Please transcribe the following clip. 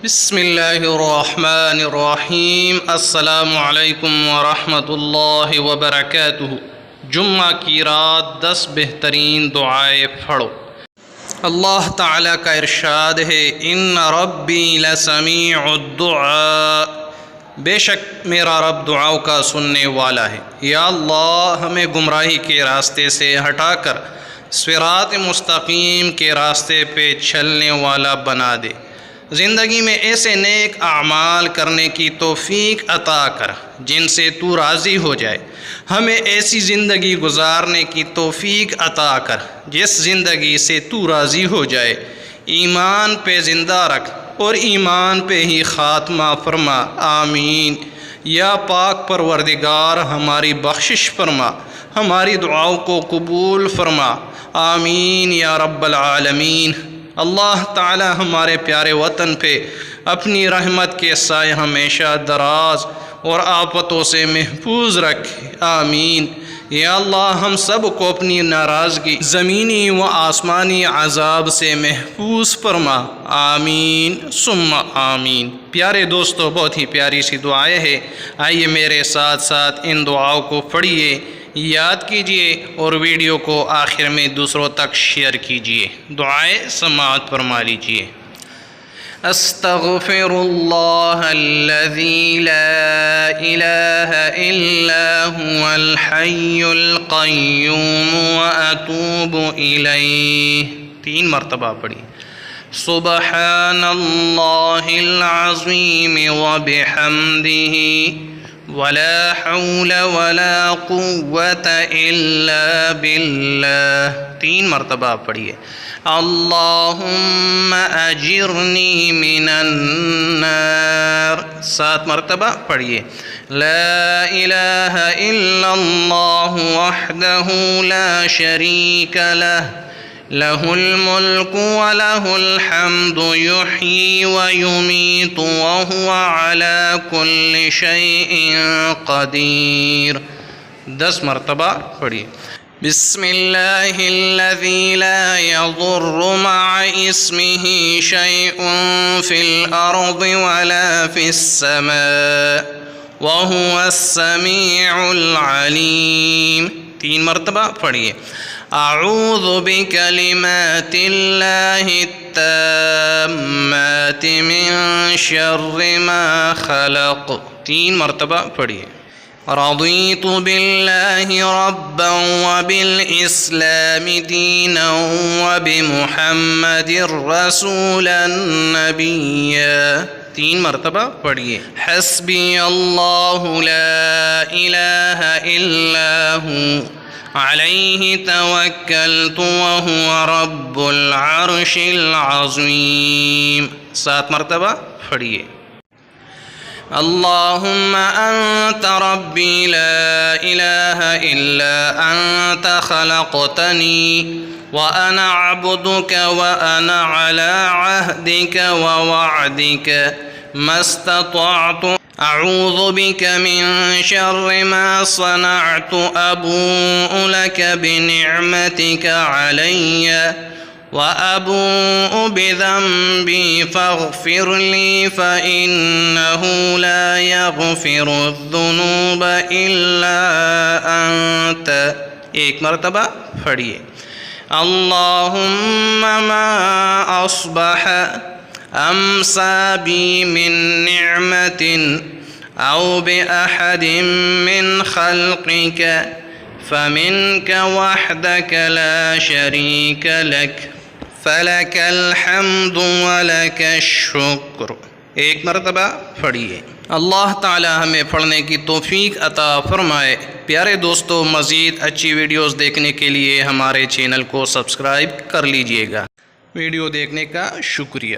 بسم اللہ الرحمن الرحیم۔ السلام علیکم ورحمۃ اللہ وبرکاتہ۔ جمعہ کی رات 10 بہترین دعائیں پڑھو۔ اللہ تعالیٰ کا ارشاد ہے، ان ربی لسمیع الدعاء، بے شک میرا رب دعاؤں کا سننے والا ہے۔ یا اللہ ہمیں گمراہی کے راستے سے ہٹا کر صراط مستقیم کے راستے پہ چلنے والا بنا دے۔ زندگی میں ایسے نیک اعمال کرنے کی توفیق عطا کر جن سے تو راضی ہو جائے۔ ہمیں ایسی زندگی گزارنے کی توفیق عطا کر جس زندگی سے تو راضی ہو جائے۔ ایمان پہ زندہ رکھ اور ایمان پہ ہی خاتمہ فرما، آمین۔ یا پاک پروردگار ہماری بخشش فرما، ہماری دعاؤں کو قبول فرما، آمین یا رب العالمین۔ اللہ تعالی ہمارے پیارے وطن پہ اپنی رحمت کے سائے ہمیشہ دراز اور آفتوں سے محفوظ رکھے، آمین۔ یا اللہ ہم سب کو اپنی ناراضگی، زمینی و آسمانی عذاب سے محفوظ فرما، آمین ثم آمین۔ پیارے دوستو، بہت ہی پیاری سی دعائیں ہیں، آئیے میرے ساتھ ساتھ ان دعاؤں کو پڑھیے، یاد کیجئے اور ویڈیو کو آخر میں دوسروں تک شیئر کیجئے۔ دعائیں سماعت فرما لیجئے۔ استغفر اللہ الذی لا الہ الا هو الحی القیوم واتوب الیہ، 3 مرتبہ پڑھی۔ سبحان اللہ العظیم وبحمدہ ولا حول ولا قوة الا باللہ، 3 مرتبہ پڑھیے۔ اللہم اجرنی من النار، 7 مرتبہ پڑھیے۔ لا الہ الا اللہ وحدہ لا شریک لہ، لہ الملک ولہ الحمد یحیی ویمیت وہو علی کل شیء قدیر، 10 مرتبہ پڑھیے۔ بسم اللہ الذی لا یضر مع اسمہ شیء فی الارض ولا فی السماء وہو السمیع العلیم، 3 مرتبہ پڑھیے۔ اعوذ بکلمات اللہ التامات من شر ما خلق، 3 مرتبہ پڑھیے۔ رضیت باللہ ربا وبالاسلام دینا وبمحمد رسولا نبیا، 3 مرتبہ پڑھیے۔ حسبی اللہ لا الہ الا ہوا علیہ توکلت وہو رب العرش العظیم، 7 مرتبہ پڑھیے۔ اللہم انت ربی لا الہ الا انت خلقتنی وانا عبدک وانا علی عہدک ووعدک ما استطعت، اعوذ بک من شر ما صنعت، ابوء لک بنعمتک علی وأبوء بذنبی فاغفر لی فإنہ لا یغفر الذنوب الا انت، 1 مرتبہ پڑھیے۔ اللہم ما اصبح امسا بی من نعمت او بأحد من خلقک فمنک وحدک لا شریک لک فلک الحمد ولک الشکر، 1 مرتبہ پڑھیے۔ اللہ تعالی ہمیں پڑھنے کی توفیق عطا فرمائے۔ پیارے دوستو، مزید اچھی ویڈیوز دیکھنے کے لیے ہمارے چینل کو سبسکرائب کر لیجئے گا۔ ویڈیو دیکھنے کا شکریہ۔